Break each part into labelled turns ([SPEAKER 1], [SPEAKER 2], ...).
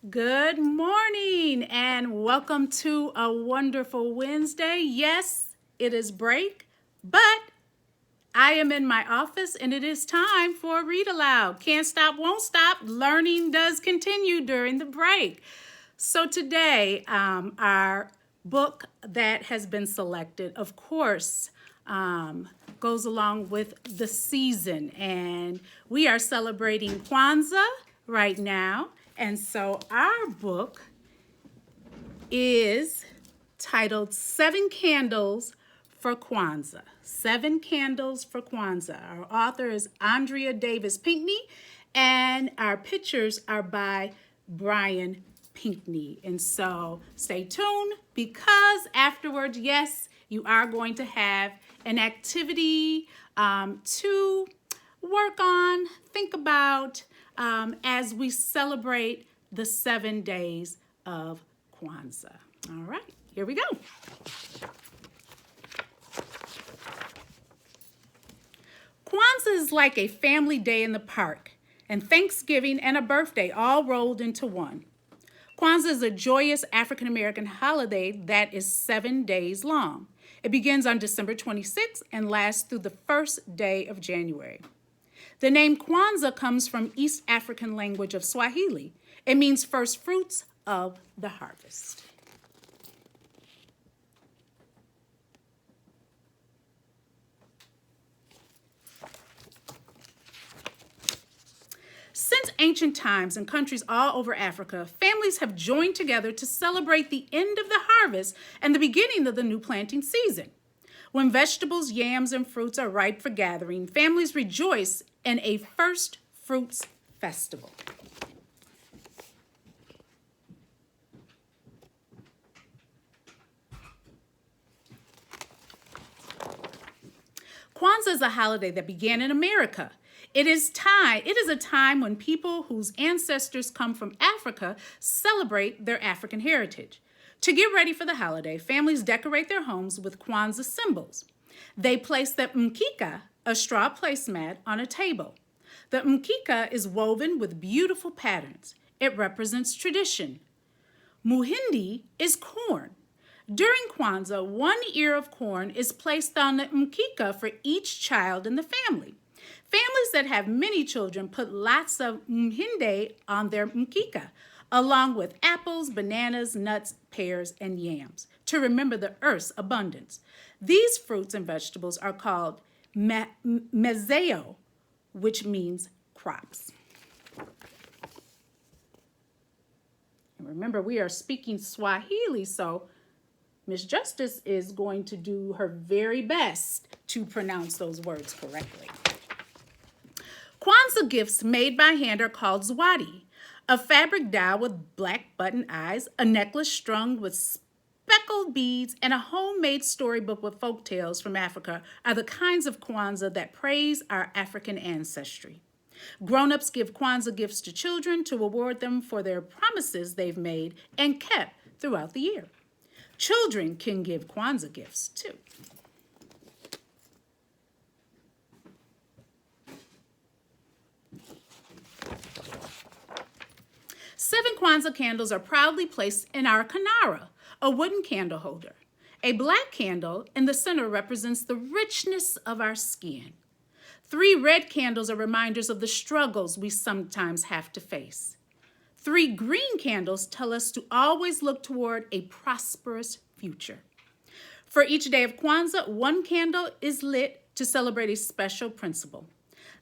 [SPEAKER 1] Good morning and welcome to a wonderful Wednesday. Yes, it is break, but I am in my office and it is time for Read Aloud. Can't stop, won't stop. Learning does continue during the break. So today, our book that has been selected, of course, goes along with the season. And we are celebrating Kwanzaa right now. And so our book is titled Seven Candles for Kwanzaa. Seven Candles for Kwanzaa. Our author is Andrea Davis Pinkney, and our pictures are by Brian Pinkney. And so stay tuned because afterwards, yes, you are going to have an activity to work on, think about, as we celebrate the 7 days of Kwanzaa. All right, here we go. Kwanzaa is like a family day in the park, and Thanksgiving and a birthday all rolled into one. Kwanzaa is a joyous African-American holiday that is 7 days long. It begins on December 26th and lasts through the first day of January. The name Kwanzaa comes from East African language of Swahili. It means first fruits of the harvest. Since ancient times in countries all over Africa, families have joined together to celebrate the end of the harvest and the beginning of the new planting season. When vegetables, yams, and fruits are ripe for gathering, families rejoice in a first fruits festival. Kwanzaa is a holiday that began in America. It is a time when people whose ancestors come from Africa celebrate their African heritage. To get ready for the holiday, families decorate their homes with Kwanzaa symbols. They place the mkeka, a straw placemat, on a table. The mkeka is woven with beautiful patterns. It represents tradition. Muhindi is corn. During Kwanzaa, 1 ear of corn is placed on the mkeka for each child in the family. Families that have many children put lots of muhindi on their mkeka, along with apples, bananas, nuts, pears, and yams, to remember the earth's abundance. These fruits and vegetables are called mezeo, which means crops. And remember, we are speaking Swahili, so Miss Justice is going to do her very best to pronounce those words correctly. Kwanzaa gifts made by hand are called zwadi. A fabric doll with black button eyes, a necklace strung with speckled beads, and a homemade storybook with folk tales from Africa are the kinds of Kwanzaa that praise our African ancestry. Grown-ups give Kwanzaa gifts to children to reward them for their promises they've made and kept throughout the year. Children can give Kwanzaa gifts too. Seven Kwanzaa candles are proudly placed in our kinara, a wooden candle holder. A black candle in the center represents the richness of our skin. 3 red candles are reminders of the struggles we sometimes have to face. 3 green candles tell us to always look toward a prosperous future. For each day of Kwanzaa, 1 candle is lit to celebrate a special principle.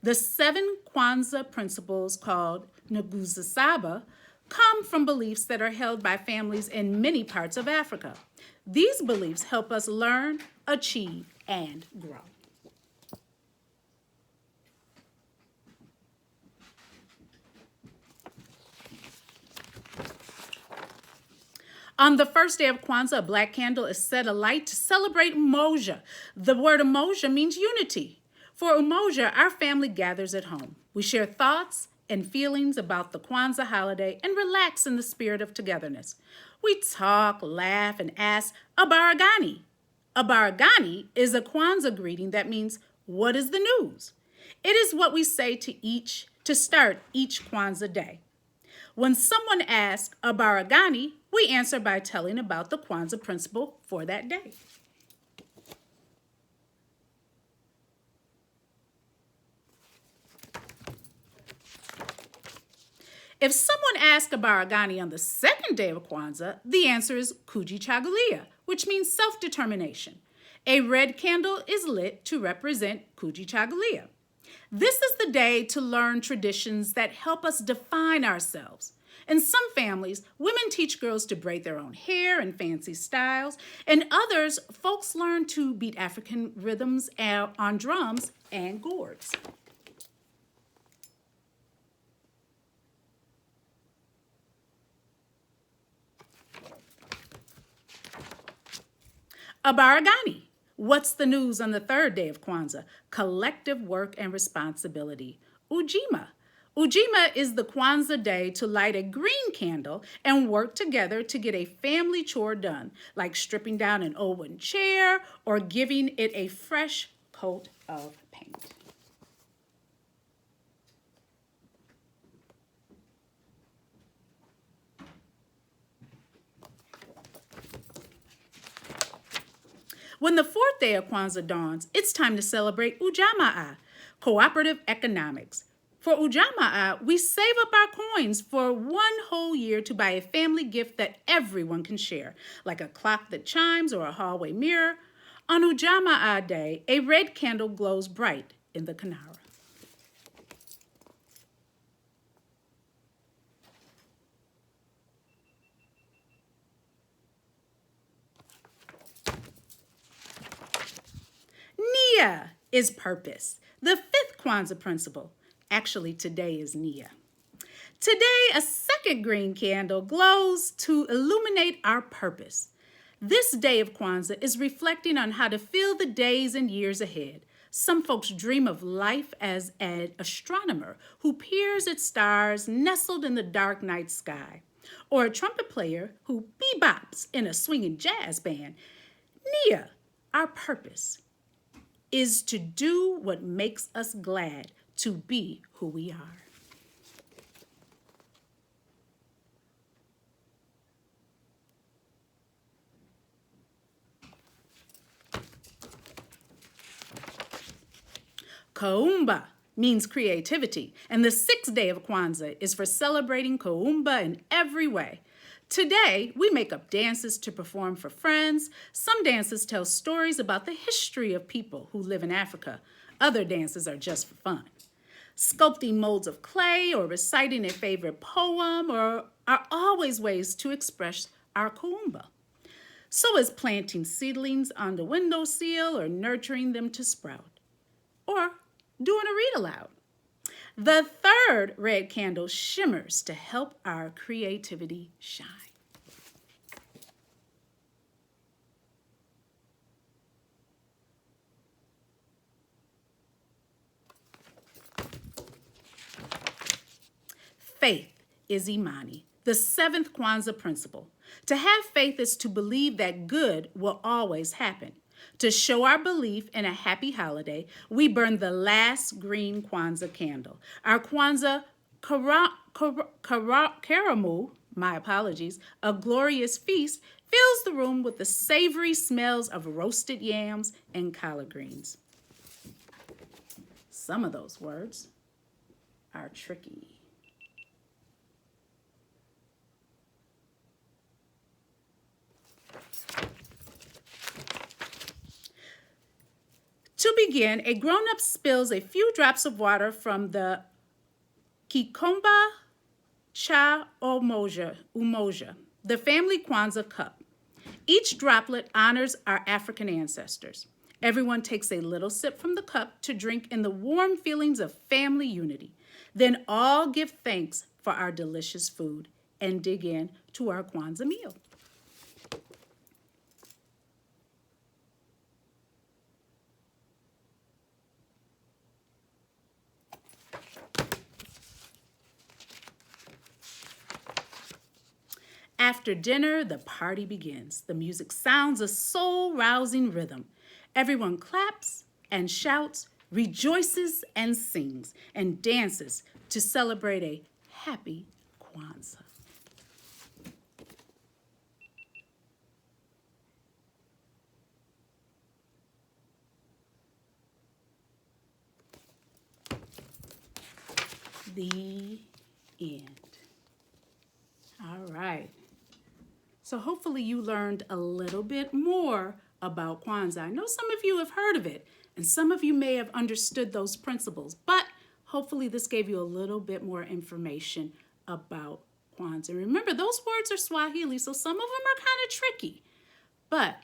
[SPEAKER 1] The 7 Kwanzaa principles, called Nguzasaba, come from beliefs that are held by families in many parts of Africa. These beliefs help us learn, achieve, and grow. On the first day of Kwanzaa, a black candle is set alight to celebrate Umoja. The word Umoja means unity. For Umoja, our family gathers at home. We share thoughts and feelings about the Kwanzaa holiday and relax in the spirit of togetherness. We talk, laugh, and ask Abaragani. Abaragani is a Kwanzaa greeting that means, "What is the news?" It is what we say to start each Kwanzaa day. When someone asks a baragani, we answer by telling about the Kwanzaa principle for that day. If someone asks a baragani on the second day of Kwanzaa, the answer is kujichagulia, which means self-determination. A red candle is lit to represent kujichagulia. This is the day to learn traditions that help us define ourselves. In some families, women teach girls to braid their own hair in fancy styles. In others, folks learn to beat African rhythms on drums and gourds. A baragani. What's the news on the third day of Kwanzaa? Collective work and responsibility. Ujima. Ujima is the Kwanzaa day to light a green candle and work together to get a family chore done, like stripping down an old wooden chair or giving it a fresh coat of paint. When the fourth day of Kwanzaa dawns, it's time to celebrate Ujamaa, cooperative economics. For Ujamaa, we save up our coins for one whole year to buy a family gift that everyone can share, like a clock that chimes or a hallway mirror. On Ujamaa Day, a red candle glows bright in the Kanara. Nia is purpose, the fifth Kwanzaa principle. Actually, today is Nia. Today, a second green candle glows to illuminate our purpose. This day of Kwanzaa is reflecting on how to fill the days and years ahead. Some folks dream of life as an astronomer who peers at stars nestled in the dark night sky, or a trumpet player who bebops in a swinging jazz band. Nia, our purpose, is to do what makes us glad, to be who we are. Kaumba means creativity, and the sixth day of Kwanzaa is for celebrating Kaumba in every way. Today, we make up dances to perform for friends. Some dances tell stories about the history of people who live in Africa. Other dances are just for fun. Sculpting molds of clay or reciting a favorite poem are always ways to express our Kaumba. So is planting seedlings on the windowsill or nurturing them to sprout, or doing a read aloud. The third red candle shimmers to help our creativity shine. Faith is Imani, the seventh Kwanzaa principle. To have faith is to believe that good will always happen. To show our belief in a happy holiday, we burn the last green Kwanzaa candle. Our Kwanzaa karamu, my apologies, a glorious feast, fills the room with the savory smells of roasted yams and collard greens. Some of those words are tricky. To begin, a grown-up spills a few drops of water from the Kikomba Cha Umoja, the family Kwanzaa cup. Each droplet honors our African ancestors. Everyone takes a little sip from the cup to drink in the warm feelings of family unity. Then all give thanks for our delicious food and dig in to our Kwanzaa meal. After dinner, the party begins. The music sounds a soul-rousing rhythm. Everyone claps and shouts, rejoices and sings, and dances to celebrate a happy Kwanzaa. The end. All right. So hopefully you learned a little bit more about Kwanzaa. I know some of you have heard of it, and some of you may have understood those principles, but hopefully this gave you a little bit more information about Kwanzaa. Remember, those words are Swahili, so some of them are kind of tricky, but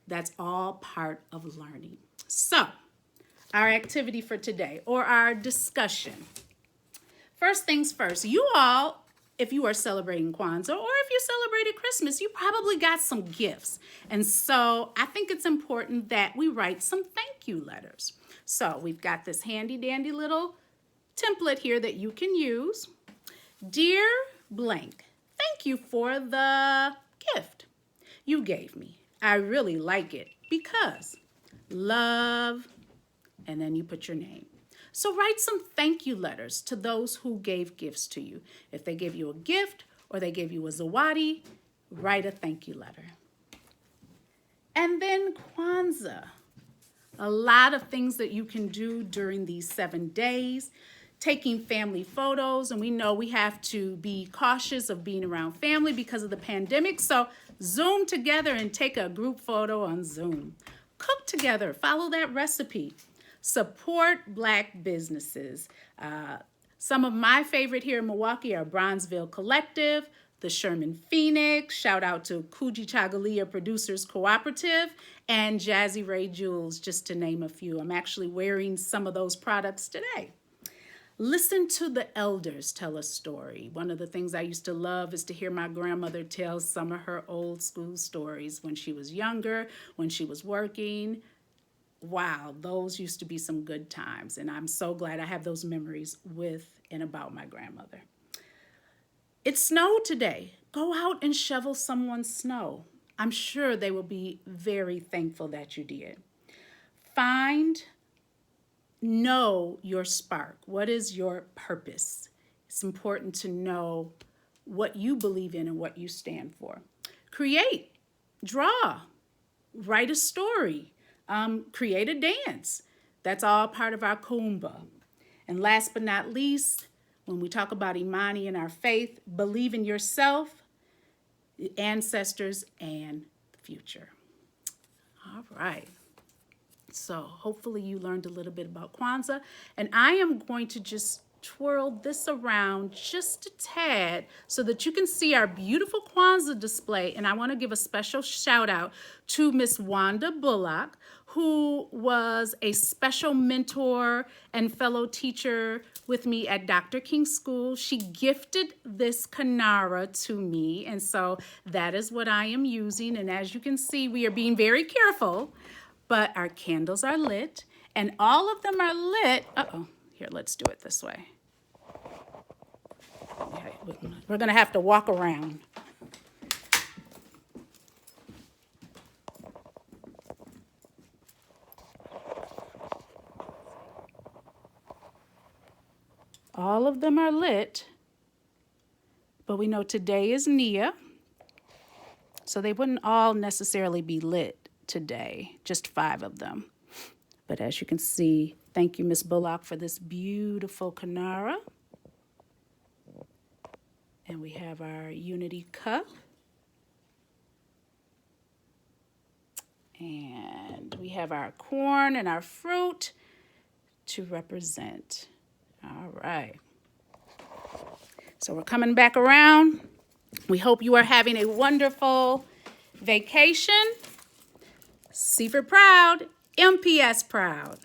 [SPEAKER 1] that's all part of learning. So, our activity for today, or our discussion. First things first, you all, if you are celebrating Kwanzaa or if you celebrated Christmas, you probably got some gifts. And so I think it's important that we write some thank you letters. So we've got this handy dandy little template here that you can use. Dear blank, thank you for the gift you gave me. I really like it because love, and then you put your name. So write some thank you letters to those who gave gifts to you. If they gave you a gift or they gave you a zawadi, write a thank you letter. And then Kwanzaa. A lot of things that you can do during these 7 days. Taking family photos, and we know we have to be cautious of being around family because of the pandemic. So Zoom together and take a group photo on Zoom. Cook together, follow that recipe. Support Black businesses. Some of my favorite here in Milwaukee are Bronzeville Collective, the Sherman Phoenix, shout out to Kuji Chagalia Producers Cooperative, and Jazzy Ray Jewels, just to name a few. I'm actually wearing some of those products today. Listen to the elders tell a story. One of the things I used to love is to hear my grandmother tell some of her old school stories when she was younger, when she was working. Wow, those used to be some good times, and I'm so glad I have those memories with and about my grandmother. It snowed today. Go out and shovel someone's snow. I'm sure they will be very thankful that you did. Know your spark. What is your purpose? It's important to know what you believe in and what you stand for. Create, draw, write a story. Create a dance. That's all part of our Kumbah. And last but not least, when we talk about Imani and our faith, believe in yourself, ancestors, and the future. All right. So hopefully you learned a little bit about Kwanzaa. And I am going to just twirl this around just a tad so that you can see our beautiful Kwanzaa display. And I want to give a special shout out to Miss Wanda Bullock, who was a special mentor and fellow teacher with me at Dr. King's School. She gifted this Kanara to me, and so that is what I am using. And as you can see, we are being very careful, but our candles are lit, and all of them are lit. Here, let's do it this way. Okay, we're gonna have to walk around. All of them are lit, but we know today is Nia, so they wouldn't all necessarily be lit today, just 5 of them. But as you can see, thank you, Miss Bullock, for this beautiful Kanara. And we have our Unity cup. And we have our corn and our fruit to represent. All right. So we're coming back around. We hope you are having a wonderful vacation. Seaford proud, MPS proud.